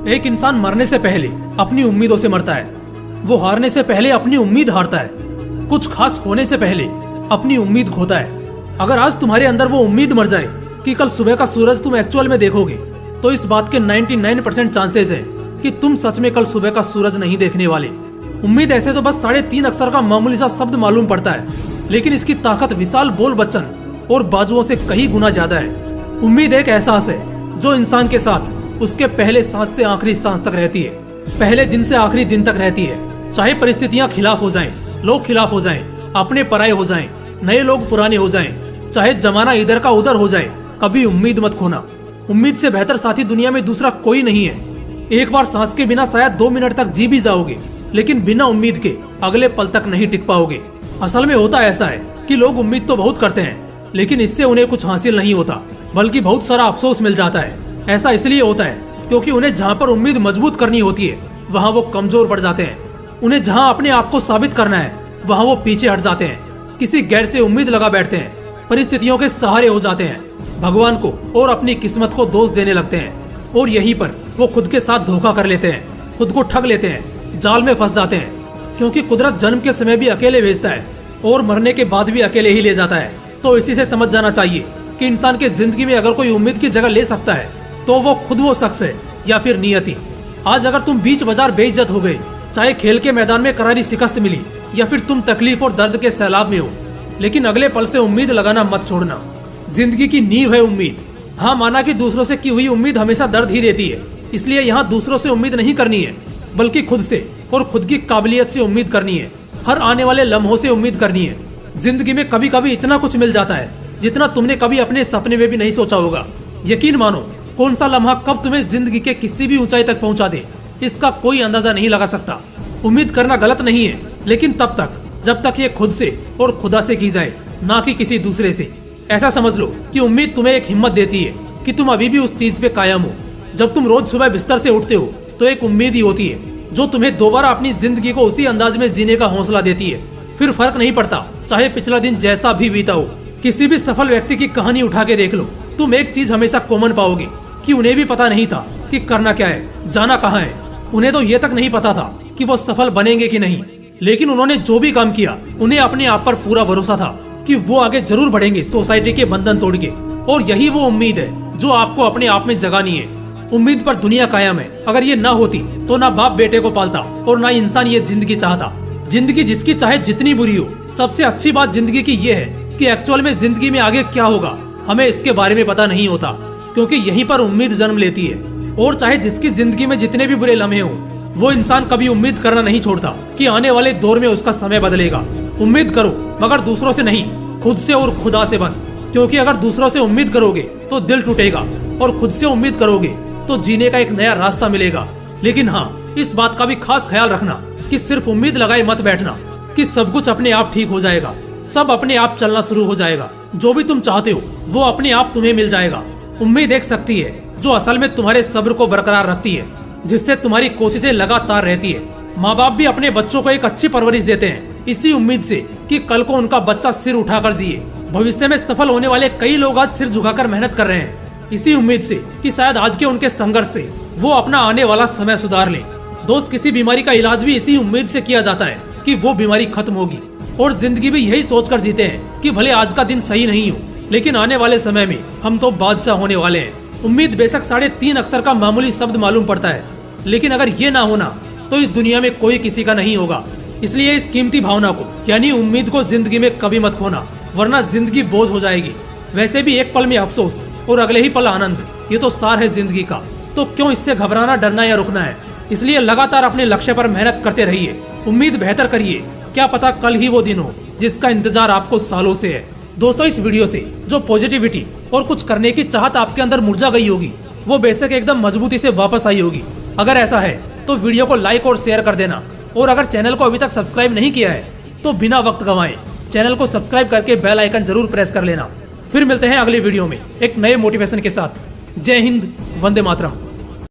एक इंसान मरने से पहले अपनी उम्मीदों से मरता है। वो हारने से पहले अपनी उम्मीद हारता है। कुछ खास होने से पहले अपनी उम्मीद खोता है। अगर आज तुम्हारे अंदर वो उम्मीद मर जाए कि कल सुबह का सूरज तुम एक्चुअल में देखोगे, तो इस बात के 99% चांसेस है कि तुम सच में कल सुबह का सूरज नहीं देखने वाले। उम्मीद ऐसे तो बस 3.5 अक्षर का मामूली सा शब्द मालूम पड़ता है, लेकिन इसकी ताकत विशाल बोल बच्चन और बाजुओं से कहीं गुना ज्यादा है। उम्मीद एक एहसास है जो इंसान के साथ उसके पहले सांस से आखिरी सांस तक रहती है, पहले दिन से आखिरी दिन तक रहती है। चाहे परिस्थितियां खिलाफ हो जाएं, लोग खिलाफ हो जाएं, अपने पराये हो जाएं, नए लोग पुराने हो जाएं, चाहे जमाना इधर का उधर हो जाए, कभी उम्मीद मत खोना। उम्मीद से बेहतर साथी दुनिया में दूसरा कोई नहीं है। एक बार सांस के बिना शायद 2 मिनट तक जी भी जाओगे, लेकिन बिना उम्मीद के अगले पल तक नहीं टिक पाओगे। असल में होता ऐसा है कि लोग उम्मीद तो बहुत करते हैं, लेकिन इससे उन्हें कुछ हासिल नहीं होता, बल्कि बहुत सारा अफसोस मिल जाता है। ऐसा इसलिए होता है क्योंकि उन्हें जहाँ पर उम्मीद मजबूत करनी होती है, वहाँ वो कमजोर पड़ जाते हैं। उन्हें जहाँ अपने आप को साबित करना है, वहाँ वो पीछे हट जाते हैं। किसी गैर से उम्मीद लगा बैठते हैं, परिस्थितियों के सहारे हो जाते हैं, भगवान को और अपनी किस्मत को दोष देने लगते हैं, और यहीं पर वो खुद के साथ धोखा कर लेते हैं, खुद को ठग लेते हैं, जाल में फंस जाते हैं। क्योंकि कुदरत जन्म के समय भी अकेले भेजता है और मरने के बाद भी अकेले ही ले जाता है। तो इसी से समझ जाना चाहिए कि इंसान के जिंदगी में अगर कोई उम्मीद की जगह ले सकता है, तो वो खुद वो शख्स है या फिर नियति। आज अगर तुम बीच बाजार बेइज्जत हो गए, चाहे खेल के मैदान में करारी शिकस्त मिली या फिर तुम तकलीफ और दर्द के सैलाब में हो, लेकिन अगले पल से उम्मीद लगाना मत छोड़ना। जिंदगी की नींव है उम्मीद। हाँ, माना कि दूसरों से की हुई उम्मीद हमेशा दर्द ही देती है, इसलिए यहाँ दूसरों से उम्मीद नहीं करनी है, बल्कि खुद से और खुद की काबिलियत से उम्मीद करनी है। हर आने वाले लम्हों से उम्मीद करनी है। जिंदगी में कभी कभी इतना कुछ मिल जाता है जितना तुमने कभी अपने सपने में भी नहीं सोचा होगा। यकीन मानो, कौन सा लम्हा कब तुम्हें जिंदगी के किसी भी ऊंचाई तक पहुंचा दे, इसका कोई अंदाजा नहीं लगा सकता। उम्मीद करना गलत नहीं है, लेकिन तब तक जब तक ये खुद से और खुदा से की जाए, ना कि किसी दूसरे से। ऐसा समझ लो कि उम्मीद तुम्हें एक हिम्मत देती है कि तुम अभी भी उस चीज पे कायम हो। जब तुम रोज सुबह बिस्तर से उठते हो, तो एक उम्मीद ही होती है जो तुम्हें दोबारा अपनी जिंदगी को उसी अंदाज में जीने का हौसला देती है। फिर फर्क नहीं पड़ता चाहे पिछला दिन जैसा भी बीता हो। किसी भी सफल व्यक्ति की कहानी उठा के देख लो, तुम एक चीज हमेशा कॉमन पाओगे कि उन्हें भी पता नहीं था कि करना क्या है, जाना कहाँ है। उन्हें तो ये तक नहीं पता था कि वो सफल बनेंगे कि नहीं, लेकिन उन्होंने जो भी काम किया, उन्हें अपने आप पर पूरा भरोसा था कि वो आगे जरूर बढ़ेंगे सोसाइटी के बंधन तोड़ के। और यही वो उम्मीद है जो आपको अपने आप में जगानी है। उम्मीद पर दुनिया कायम है। अगर ये ना होती तो ना बाप बेटे को पालता और ना इंसान ये जिंदगी चाहता। जिंदगी जिसकी चाहे जितनी बुरी हो, सबसे अच्छी बात जिंदगी की ये है कि एक्चुअल में जिंदगी में आगे क्या होगा हमें इसके बारे में पता नहीं होता, क्योंकि यहीं पर उम्मीद जन्म लेती है। और चाहे जिसकी जिंदगी में जितने भी बुरे लम्हे हो, वो इंसान कभी उम्मीद करना नहीं छोड़ता कि आने वाले दौर में उसका समय बदलेगा। उम्मीद करो, मगर दूसरों से नहीं, खुद से और खुदा से बस। क्योंकि अगर दूसरों से उम्मीद करोगे तो दिल टूटेगा, और खुद से उम्मीद करोगे तो जीने का एक नया रास्ता मिलेगा। लेकिन हाँ, इस बात का भी खास ख्याल रखना कि सिर्फ उम्मीद लगाए मत बैठना कि सब कुछ अपने आप ठीक हो जाएगा, सब अपने आप चलना शुरू हो जाएगा। जो भी तुम चाहते हो वो अपने आप तुम्हें मिल जाएगा। उम्मीद एक शक्ति है जो असल में तुम्हारे सब्र को बरकरार रखती है, जिससे तुम्हारी कोशिशें लगातार रहती है। माँ बाप भी अपने बच्चों को एक अच्छी परवरिश देते हैं, इसी उम्मीद से कि कल को उनका बच्चा सिर उठाकर जिए। भविष्य में सफल होने वाले कई लोग आज सिर झुकाकर मेहनत कर रहे हैं, इसी उम्मीद से कि शायद आज के उनके संघर्ष से वो अपना आने वाला समय सुधार ले। दोस्त, किसी बीमारी का इलाज भी इसी उम्मीद से किया जाता है कि वो बीमारी खत्म होगी। और जिंदगी भी यही सोचकर जीते हैं कि भले आज का दिन सही नहीं हो, लेकिन आने वाले समय में हम तो बादशाह होने वाले हैं। उम्मीद बेशक 3.5 अक्षर का मामूली शब्द मालूम पड़ता है, लेकिन अगर ये ना होना तो इस दुनिया में कोई किसी का नहीं होगा। इसलिए इस कीमती भावना को, यानी उम्मीद को जिंदगी में कभी मत खोना, वरना जिंदगी बोझ हो जाएगी। वैसे भी एक पल में अफसोस और अगले ही पल आनंद, ये तो सार है जिंदगी का। तो क्यों इससे घबराना, डरना या रुकना है। इसलिए लगातार अपने लक्ष्य पर मेहनत करते रहिए, उम्मीद बेहतर करिए। क्या पता कल ही वो दिन हो जिसका इंतजार आपको सालों से है। दोस्तों, इस वीडियो से जो पॉजिटिविटी और कुछ करने की चाहत आपके अंदर मुरझा गई होगी, वो बेशक एकदम मजबूती से वापस आई होगी। अगर ऐसा है तो वीडियो को लाइक और शेयर कर देना, और अगर चैनल को अभी तक सब्सक्राइब नहीं किया है तो बिना वक्त गंवाए चैनल को सब्सक्राइब करके बेल आइकन जरूर प्रेस कर लेना। फिर मिलते हैं अगले वीडियो में एक नए मोटिवेशन के साथ। जय हिंद, वंदे मातरम।